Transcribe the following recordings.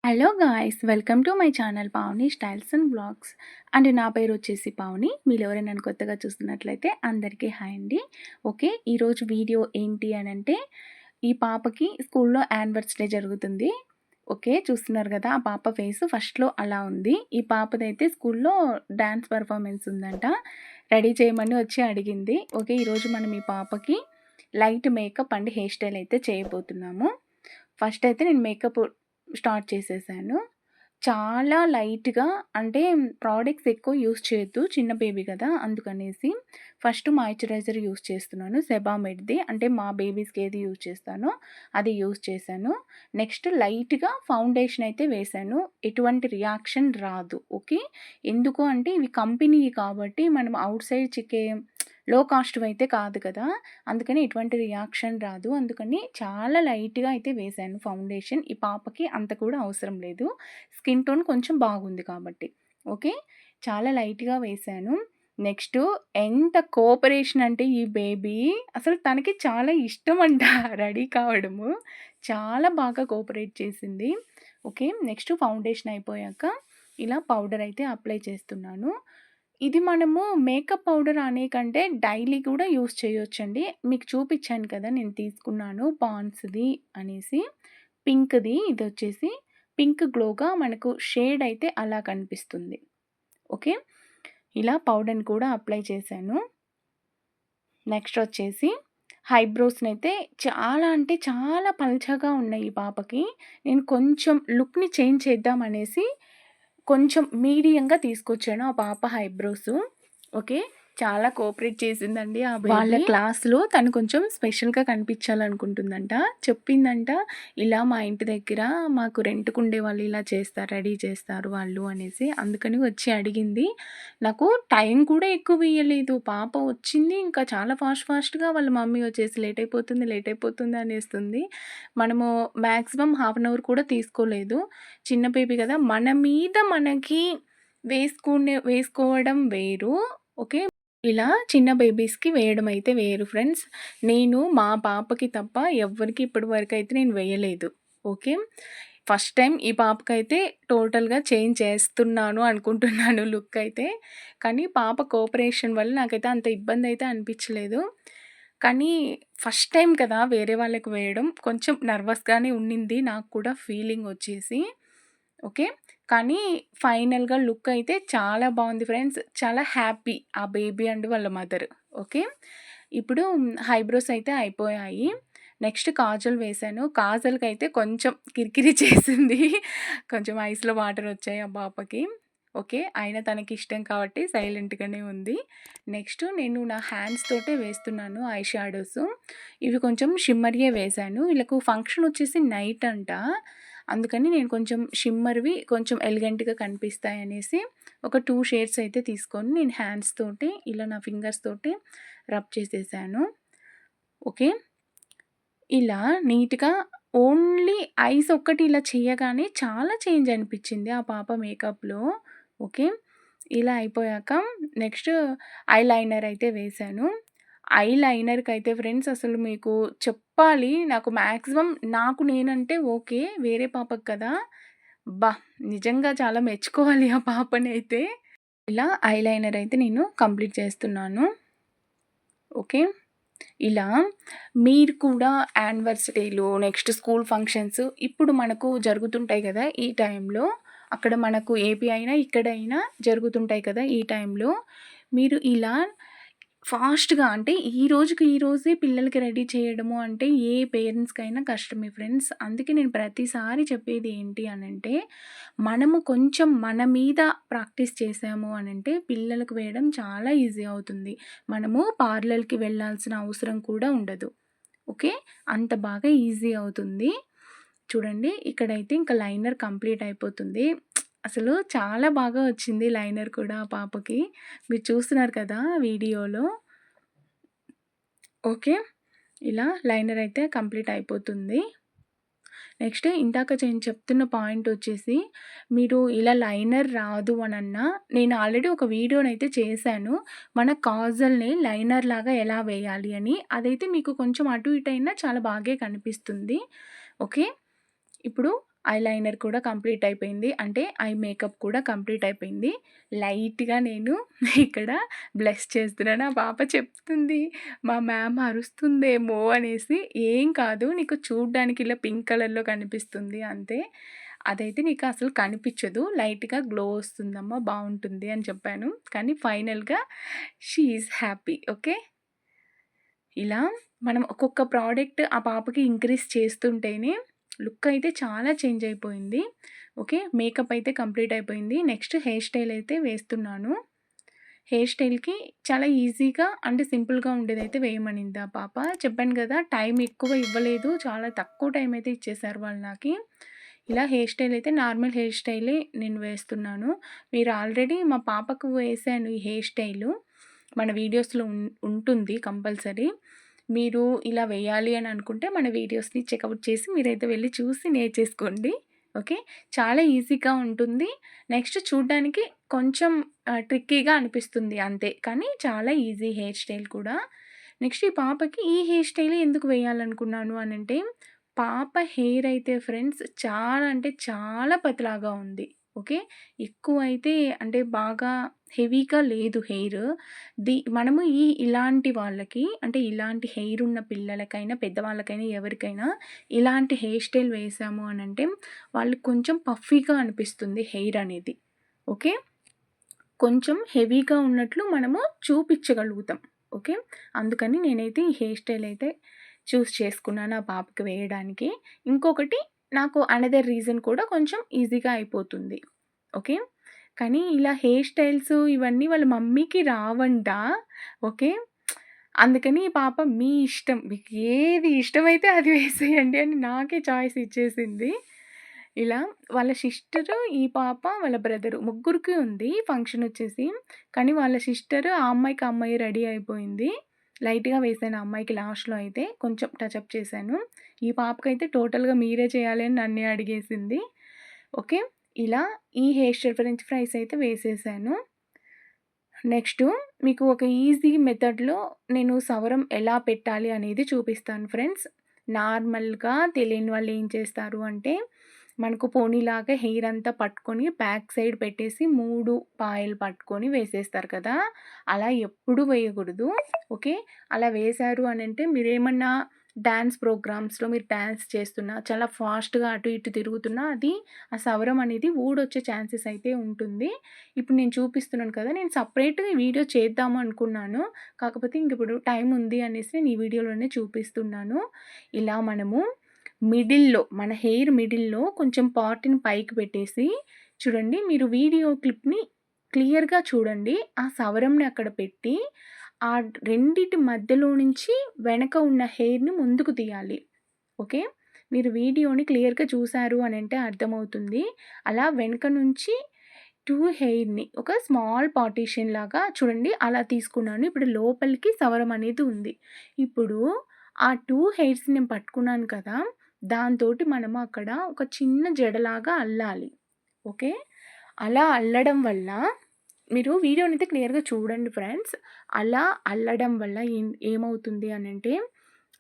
Hello guys! Welcome to my channel Pavani styles and vlogs. And నా పేరు వచ్చేసి పావని. మీరు ఎవరైనా నన్ను కొత్తగా చూస్తున్నట్లయితే అందరికీ హాయ్ అండి. ఓకే. ఈరోజు వీడియో ఏంటి అనంటే ఈ పాపకి స్కూల్లో యానివర్సరీ జరుగుతుంది. ఓకే. చూస్తున్నారు కదా! ఆ పాప ఫేస్ ఫస్ట్‌లో అలా ఉంది. ఈ పాపదైతే స్కూల్లో డాన్స్ పెర్ఫార్మన్స్ ఉందంట. రెడీ చేయమని వచ్చి అడిగింది. ఓకే. ఈరోజు మనం ఈ పాపకి light makeup and hair style అయితే చేయబోతున్నాము. ఫస్ట్ అయితే నేను మేకప్ స్టార్ట్ చేసేసాను. చాలా లైట్‌గా అంటే ప్రొడక్ట్స్ ఎక్కువ యూజ్ చేయొద్దు. చిన్న బేబీ గదా! అందుకనేసి ఫస్ట్ మాయిశ్చరైజర్ యూజ్ చేస్తున్నాను. సెబామెడ్‌ది అంటే మా బేబీస్‌కి ఏది యూజ్ చేస్తానో అది యూజ్ చేశాను. నెక్స్ట్ లైట్‌గా ఫౌండేషన్ అయితే వేశాను. ఎటువంటి రియాక్షన్ రాదు. ఓకే. ఎందుకు అంటే ఇవి కంపెనీయి కాబట్టి మనం ఔట్ సైడ్ లో కాస్ట్‌వయితే కాదు కదా! అందుకని ఎటువంటి రియాక్షన్ రాదు. అందుకని చాలా లైట్‌గా అయితే వేశాను ఫౌండేషన్. ఈ పాపకి అంత కూడా అవసరం లేదు. స్కిన్ టోన్ కొంచెం బాగుంది కాబట్టి. ఓకే. చాలా లైట్‌గా వేశాను. నెక్స్టు ఎంత కోఆపరేషన్ అంటే ఈ బేబీ అసలు తనకి చాలా ఇష్టమంట రెడీ కావడము. చాలా బాగా కోఆపరేట్ చేసింది. ఓకే. నెక్స్ట్ ఫౌండేషన్ అయిపోయాక ఇలా పౌడర్ అయితే అప్లై చేస్తున్నాను. ఇది మనము మేకప్ పౌడర్ అనే కంటే డైలీ కూడా యూజ్ చేయొచ్చండి. మీకు చూపిచ్చాను కదా! నేను తీసుకున్నాను పాండ్స్‌ది అనేసి. పింక్‌ది ఇదొచ్చేసి పింక్ గ్లోగా మనకు షేడ్ అయితే అలా కనిపిస్తుంది. ఓకే. ఇలా పౌడర్‌ని కూడా అప్లై చేశాను. నెక్స్ట్ వచ్చేసి ఐబ్రోస్‌నైతే చాలా అంటే చాలా పల్చగా ఉన్నాయి ఈ పాపకి. నేను కొంచెం లుక్‌ని చేంజ్ చేద్దాం అనేసి కొంచెం మీడియంగా తీసుకొచ్చాను ఆ పాప ఐబ్రోసు. ఓకే. చాలా కోఆపరేట్ చేసిందండి ఆ బేబీ. వాళ్ళ క్లాస్‌లో తను కొంచెం స్పెషల్‌గా కనిపించాలనుకుంటుందంట. చెప్పిందంట, ఇలా మా ఇంటి దగ్గర మాకు రెంట్‌కుండేవాళ్ళు ఇలా చేస్తారు, రెడీ చేస్తారు వాళ్ళు అనేసి. అందుకని వచ్చి అడిగింది. నాకు టైం కూడా ఎక్కువ ఇయ్యలేదు. పాప వచ్చింది ఇంకా చాలా ఫాస్ట్‌గా వాళ్ళ మమ్మీ వచ్చేసి లేట్ అయిపోతుంది అనేస్తుంది. మనము మాక్సిమం హాఫ్ అన్ అవర్ కూడా తీసుకోలేదు. చిన్న బేబీ కదా! మన మీద మనకి వేసుకోవడం వేరు. ఓకే. ఇలా చిన్న బేబీస్‌కి వేయడం అయితే వేరు ఫ్రెండ్స్. నేను మా పాపకి తప్ప ఎవ్వరికీ ఇప్పటి వరకైతే నేను వేయలేదు. ఓకే. ఫస్ట్ టైం ఈ పాపకైతే టోటల్‌గా చేంజ్ చేస్తున్నాను అనుకుంటున్నాను లుక్ అయితే. కానీ పాప కోఆపరేషన్ వల్ల నాకైతే అంత ఇబ్బందయితే అనిపించలేదు. కానీ ఫస్ట్ టైం కదా వేరే వాళ్ళకి వేయడం కొంచెం నర్వస్‌గానే ఉండింది నాకు కూడా ఫీలింగ్ వచ్చేసి. ఓకే. కానీ ఫైనల్‌గా లుక్ అయితే చాలా బావుంది ఫ్రెండ్స్. చాలా హ్యాపీ ఆ బేబీ అండ్ వాళ్ళ మదర్. ఓకే. ఇప్పుడు ఐబ్రోస్ అయితే అయిపోయాయి. నెక్స్ట్ కాజల్ వేశాను. కాజల్‌కైతే కొంచెం కిరికిరి చేసింది. కొంచెం ఐస్‌లో వాటర్ వచ్చాయి ఆ పాపకి. ఓకే. అయినా తనకిష్టం కాబట్టి సైలెంట్‌గానే ఉంది. నెక్స్ట్ నేను నా హ్యాండ్స్ తోటే వేస్తున్నాను ఐ షాడోస్. ఇవి కొంచెం షిమ్మరీయే వేశాను. వీళ్ళకు ఫంక్షన్ వచ్చేసి నైట్ అంట. అందుకని నేను కొంచెం షిమ్మర్‌వి కొంచెం ఎలిగెంట్‌గా కనిపిస్తాయనేసి ఒక 2 షేడ్స్ అయితే తీసుకొని నేను హ్యాండ్స్ తోటి ఇలా నా ఫింగర్స్ తోటి రబ్ చేసేసాను. ఓకే. ఇలా నీట్‌గా ఓన్లీ ఐస్ ఒక్కటి ఇలా చేయగానే చాలా చేంజ్ అనిపిచ్చింది ఆ పాప మేకప్‌లో. ఓకే. ఇలా అయిపోయాక నెక్స్ట్ ఐలైనర్ అయితే వేశాను. ఐలైనర్‌కైతే ఫ్రెండ్స్ అసలు మీకు చెప్పాలి నాకు మాక్సిమం నాకు నేనంటే ఓకే. వేరే పాపకి కదా! అబ్బా! నిజంగా చాలా మెచ్చుకోవాలి ఆ పాపనైతే. ఇలా ఐలైనర్ అయితే నేను కంప్లీట్ చేస్తున్నాను. ఓకే. ఇలా మీరు కూడా యానివర్సరీలు, నెక్స్ట్ స్కూల్ ఫంక్షన్స్ ఇప్పుడు మనకు జరుగుతుంటాయి గదా! ఈ టైంలో. అక్కడ మనకు ఏపీ అయినా, ఇక్కడైనా జరుగుతుంటాయి కదా! ఈ టైంలో. మీరు ఇలా ఫాస్ట్‌గా అంటే ఈ రోజుకి ఈ రోజే పిల్లలకి రెడీ చేయడము అంటే ఏ పేరెంట్స్‌కైనా కష్టమే ఫ్రెండ్స్. అందుకే నేను ప్రతిసారి చెప్పేది ఏంటి అనంటే, మనము కొంచెం మన మీద ప్రాక్టీస్ చేశాము అనంటే పిల్లలకు వేయడం చాలా ఈజీ అవుతుంది. మనము పార్లర్‌కి వెళ్ళాల్సిన అవసరం కూడా ఉండదు. ఓకే. అంత బాగా ఈజీ అవుతుంది. చూడండి ఇక్కడైతే ఇంక లైనర్ కంప్లీట్ అయిపోతుంది. అసలు చాలా బాగా వచ్చింది లైనర్ కూడా ఆ పాపకి. మీరు చూస్తున్నారు కదా వీడియోలో. ఓకే. ఇలా లైనర్ అయితే కంప్లీట్ అయిపోతుంది. నెక్స్ట్ ఇందాక నేను చెప్తున్న పాయింట్ వచ్చేసి, మీరు ఇలా లైనర్ రాదు అనన్నా, నేను ఆల్రెడీ ఒక వీడియోనైతే చేశాను. మన కాజల్‌ని లైనర్ లాగా ఎలా వేయాలి అని. అదైతే మీకు కొంచెం అటు ఇటు అయినా చాలా బాగే కనిపిస్తుంది. ఓకే. ఇప్పుడు ఐలైనర్ కూడా కంప్లీట్ అయిపోయింది. అంటే ఐ మేకప్ కూడా కంప్లీట్ అయిపోయింది. లైట్‌గా నేను ఇక్కడ బ్లష్ చేస్తున్నాను. ఆ పాప చెప్తుంది, మా మ్యామ్ అరుస్తుందేమో అనేసి. ఏం కాదు, నీకు చూడ్డానికి ఇలా పింక్ కలర్‌లో కనిపిస్తుంది అంతే. అదైతే నీకు అసలు కనిపించదు. లైట్‌గా గ్లో వస్తుందమ్మా, బావుంటుంది అని చెప్పాను. కానీ ఫైనల్‌గా షీ ఈజ్ హ్యాపీ. ఓకే. ఇలా మనం ఒక్కొక్క ప్రోడక్ట్ ఆ పాపకి ఇంక్రీజ్ చేస్తుంటేనే లుక్ అయితే చాలా చేంజ్ అయిపోయింది. ఓకే. మేకప్ అయితే కంప్లీట్ అయిపోయింది. నెక్స్ట్ హెయిర్ స్టైల్ అయితే వేస్తున్నాను. హెయిర్ స్టైల్‌కి చాలా ఈజీగా అంటే సింపుల్‌గా ఉండేదైతే వేయమనింది ఆ పాప. చెప్పాను కదా, టైం ఎక్కువ ఇవ్వలేదు. చాలా తక్కువ టైం అయితే ఇచ్చేసారు వాళ్ళు నాకి. ఇలా హెయిర్ స్టైల్ అయితే నార్మల్ హెయిర్ స్టైలే నేను వేస్తున్నాను. మీరు ఆల్రెడీ మా పాపకు వేశాను ఈ హెయిర్ స్టైలు. మన వీడియోస్‌లో ఉంటుంది కంపల్సరీ. మీరు ఇలా వేయాలి అని అనుకుంటే మన వీడియోస్‌ని చెకౌట్ చేసి మీరైతే వెళ్లి చూసి నేర్చేసుకోండి. ఓకే. చాలా ఈజీగా ఉంటుంది. నెక్స్ట్ చూడ్డానికి కొంచెం ట్రిక్కీగా అనిపిస్తుంది అంతే. కానీ చాలా ఈజీ హెయిర్ స్టైల్ కూడా. నెక్స్ట్ ఈ పాపకి ఈ హెయిర్ స్టైలే ఎందుకు వేయాలనుకున్నాను అనంటే, పాప హెయిర్ అయితే ఫ్రెండ్స్ చాలా అంటే చాలా పతలాగా ఉంది. ఓకే. ఎక్కువైతే అంటే బాగా హెవీగా లేదు హెయిర్. మనము ఇలాంటి వాళ్ళకి అంటే ఇలాంటి హెయిర్ ఉన్న పిల్లలకైనా, పెద్దవాళ్ళకైనా ఎవరికైనా ఇలాంటి హెయిర్ స్టైల్ వేసాము అనంటే వాళ్ళకి కొంచెం పఫీగా అనిపిస్తుంది హెయిర్ అనేది. ఓకే. కొంచెం హెవీగా ఉన్నట్లు మనము చూపించగలుగుతాం. ఓకే. అందుకని నేనైతే ఈ హెయిర్ స్టైల్ అయితే చూస్ చేసుకున్నాను ఆ పాపకి వేయడానికి. ఇంకొకటి నాకు అనదర్ రీజన్ కూడా కొంచెం ఈజీగా అయిపోతుంది. ఓకే. కానీ ఇలా హెయిర్ స్టైల్స్ ఇవన్నీ వాళ్ళ మమ్మీకి రావంట. ఓకే. అందుకని ఈ పాప మీ ఇష్టం, మీకు ఏది ఇష్టమైతే అది వేసేయండి అని నాకే చాయిస్ ఇచ్చేసింది. ఇలా వాళ్ళ సిస్టరు, ఈ పాప, వాళ్ళ బ్రదరు ముగ్గురికి ఉంది ఫంక్షన్ వచ్చేసి. కానీ వాళ్ళ సిస్టరు ఆ అమ్మాయికి ఆ అమ్మాయి రెడీ అయిపోయింది. లైట్‌గా వేశాను ఆ అమ్మాయికి లాస్ట్‌లో అయితే కొంచెం టచప్ చేశాను. ఈ పాపకైతే టోటల్‌గా మీరే చేయాలి అని నన్నే అడిగేసింది. ఓకే. ఇలా ఈ హెయిర్ స్టైల్ ఫ్రెంచ్ ఫ్రైస్ అయితే వేసేసాను. నెక్స్టు మీకు ఒక ఈజీ మెథడ్‌లో నేను సవరం ఎలా పెట్టాలి అనేది చూపిస్తాను ఫ్రెండ్స్. నార్మల్‌గా తెలియని వాళ్ళు ఏం చేస్తారు అంటే, మనకు పోనీలాగా హెయిర్ అంతా పట్టుకొని బ్యాక్ సైడ్ పెట్టేసి 3 పాయలు పట్టుకొని వేసేస్తారు కదా! అలా ఎప్పుడూ వేయకూడదు. ఓకే. అలా వేశారు అనంటే మీరేమన్నా డాన్స్ ప్రోగ్రామ్స్‌లో మీరు డాన్స్ చేస్తున్నా, చాలా ఫాస్ట్‌గా అటు ఇటు తిరుగుతున్నా అది ఆ సవరం అనేది ఊడొచ్చే ఛాన్సెస్ అయితే ఉంటుంది. ఇప్పుడు నేను చూపిస్తున్నాను కదా! నేను సెపరేట్‌గా వీడియో చేద్దాము అనుకున్నాను. కాకపోతే ఇంకిప్పుడు టైం ఉంది అనేసి నేను ఈ వీడియోలోనే చూపిస్తున్నాను. ఇలా మనము మన హెయిర్ మిడిల్‌లో కొంచెం పార్ట్‌ని పైకి పెట్టేసి చూడండి, మీరు వీడియో క్లిప్‌ని క్లియర్‌గా చూడండి. ఆ సవరంని అక్కడ పెట్టి, ఆ రెండిటి మధ్యలో నుంచి వెనక ఉన్న హెయిర్‌ని ముందుకు తీయాలి. ఓకే. మీరు వీడియోని క్లియర్‌గా చూసారు అనంటే అర్థమవుతుంది. అలా వెనక నుంచి 2 హెయిర్‌ని ఒక స్మాల్ పార్టిషన్ లాగా చూడండి అలా తీసుకున్నాను. ఇప్పుడు లోపలికి సవరం అనేది ఉంది. ఇప్పుడు ఆ 2 హెయిర్స్ నేను పట్టుకున్నాను కదా! దాంతోటి మనము అక్కడ ఒక చిన్న జడలాగా అల్లాలి. ఓకే. అలా అల్లడం వల్ల మీరు వీడియోనైతే క్లియర్‌గా చూడండి ఫ్రెండ్స్. అలా అల్లడం వల్ల ఏమవుతుంది అనంటే,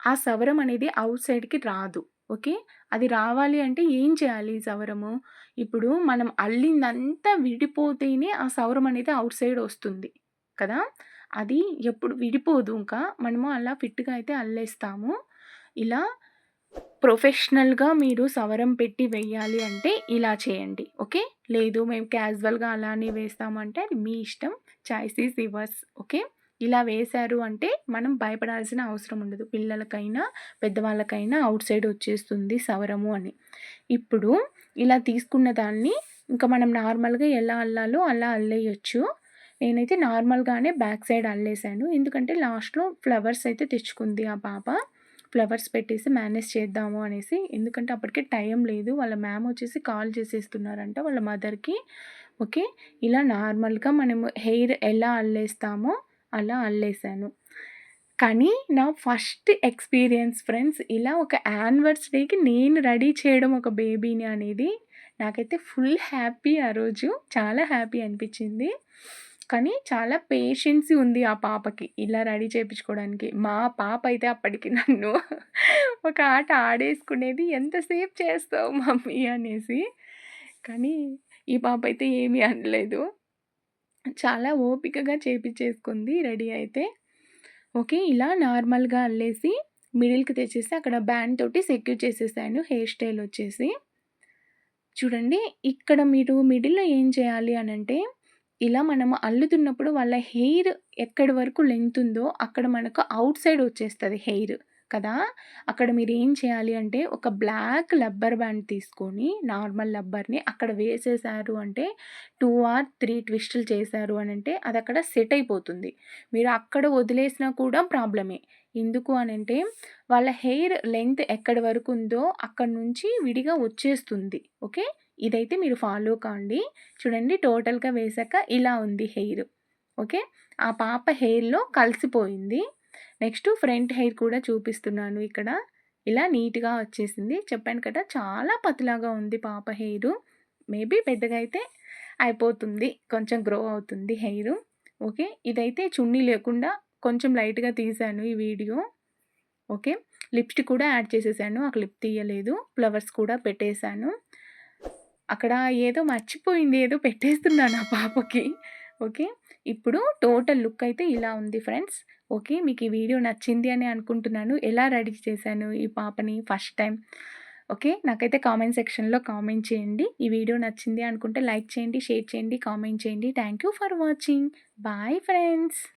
ఆ సవరం అనేది ఔట్ సైడ్‌కి రాదు. ఓకే. అది రావాలి అంటే ఏం చేయాలి ఈ సవరము? ఇప్పుడు మనం అల్లిందంతా విడిపోతేనే ఆ సవరం అనేది ఔట్ సైడ్ ఒస్తుంది కదా! అది ఎప్పుడు విడిపోదు ఇంకా. మనము అలా ఫిట్‌గా అయితే అల్లేస్తాము. ఇలా ప్రొఫెషనల్‌గా మీరు సవరం పెట్టి వెయ్యాలి అంటే ఇలా చేయండి. ఓకే. లేదు మేము క్యాజువల్‌గా అలానే వేస్తామంటే అది మీ ఇష్టం. Choice is yours. ఓకే. ఇలా వేశారు అంటే మనం భయపడాల్సిన అవసరం ఉండదు. పిల్లలకైనా, పెద్దవాళ్ళకైనా ఔట్ సైడ్ వచ్చేస్తుంది సవరము అని. ఇప్పుడు ఇలా తీసుకున్న దాన్ని ఇంకా మనం నార్మల్‌గా ఎలా అల్లాలో అలా అల్లేయొచ్చు. నేనైతే నార్మల్‌గానే బ్యాక్ సైడ్ అల్లేసాను. ఎందుకంటే లాస్ట్‌లో ఫ్లవర్స్ అయితే తెచ్చుకుంది ఆ పాప. ఫ్లవర్స్ పెట్టేసి మేనేజ్ చేద్దాము అనేసి. ఎందుకంటే అప్పటికే టైం లేదు. వాళ్ళ మ్యామ్ వచ్చేసి కాల్ చేసేస్తున్నారంట వాళ్ళ మదర్‌కి. ఓకే. ఇలా నార్మల్‌గా మనము హెయిర్ ఎలా అల్లేస్తామో అలా అల్లేసాను. కానీ నా ఫస్ట్ ఎక్స్‌పీరియన్స్ ఫ్రెండ్స్ ఇలా ఒక యానివర్సరీకి నేను రెడీ చేయడం ఒక బేబీని అనేది నాకైతే ఫుల్ హ్యాపీ ఆ రోజు. చాలా హ్యాపీ అనిపిచ్చింది. కానీ చాలా పేషెన్సీ ఉంది ఆ పాపకి ఇలా రెడీ చేపించుకోవడానికి. మా పాప అయితే అప్పటికి నన్ను ఒక ఆట ఆడేసుకునేది, "ఎంతసేపు చేస్తావు మమ్మీ" అనేసి. కానీ ఈ పాప అయితే ఏమీ అనలేదు. చాలా ఓపికగా చేపిచ్చేసుకుంది రెడీ అయితే. ఓకే. ఇలా నార్మల్‌గా అల్లేసి మిడిల్‌కి తెచ్చేసి అక్కడ బ్యాండ్ తోటి సెక్యూర్ చేసేసాను హెయిర్ స్టైల్ వచ్చేసి. చూడండి, ఇక్కడ మీరు మిడిల్‌లో ఏం చేయాలి అనంటే, ఇలా మనం అల్లుతున్నప్పుడు వాళ్ళ హెయిర్ ఎక్కడి వరకు లెంత్ ఉందో అక్కడ మనకు ఔట్ సైడ్ వచ్చేస్తది హెయిర్ కదా! అక్కడ మీరేం చేయాలి అంటే, ఒక బ్లాక్ రబ్బర్ బ్యాండ్ తీసుకొని నార్మల్ రబ్బర్‌ని అక్కడ వేసేసారు అంటే 2 ఆర్ 3 ట్విస్టులు చేశారు అనంటే అదక్కడ సెట్ అయిపోతుంది. మీరు అక్కడ వదిలేసినా కూడా ప్రాబ్లమే. ఎందుకు అనంటే వాళ్ళ హెయిర్ లెంత్ ఎక్కడి వరకు ఉందో అక్కడి నుంచి విడిగా వచ్చేస్తుంది. ఓకే. ఇదైతే మీరు ఫాలో కాండి. చూడండి, టోటల్‌గా వేశాక ఇలా ఉంది హెయిర్. ఓకే. ఆ పాప హెయిర్‌లో కలిసిపోయింది. నెక్స్ట్ ఫ్రంట్ హెయిర్ కూడా చూపిస్తున్నాను ఇక్కడ. ఇలా నీట్‌గా వచ్చేసింది. చెప్పాను కదా, చాలా పతలాగా ఉంది పాప హెయిరు. మేబీ పెద్దగా అయితే అయిపోతుంది. కొంచెం గ్రో అవుతుంది హెయిరు. ఓకే. ఇదైతే చున్నీ లేకుండా కొంచెం లైట్‌గా తీశాను ఈ వీడియో. ఓకే. లిప్‌స్టిక్ కూడా యాడ్ చేసేసాను. ఆ క్లిప్ తీయలేదు. ఫ్లవర్స్ కూడా పెట్టేసాను. అక్కడ ఏదో మర్చిపోయింది. ఏదో పెట్టేస్తున్నాను ఆ పాపకి. ఓకే. ఇప్పుడు టోటల్ లుక్ అయితే ఇలా ఉంది ఫ్రెండ్స్. ఓకే. మీకు ఈ వీడియో నచ్చింది అని అనుకుంటున్నాను. ఎలా రెడీ చేశాను ఈ పాపని ఫస్ట్ టైం. ఓకే. నాకైతే కామెంట్ సెక్షన్‌లో కామెంట్ చేయండి. ఈ వీడియో నచ్చింది అనుకుంటే లైక్ చేయండి, షేర్ చేయండి, కామెంట్ చేయండి. Thank you for watching. Bye friends.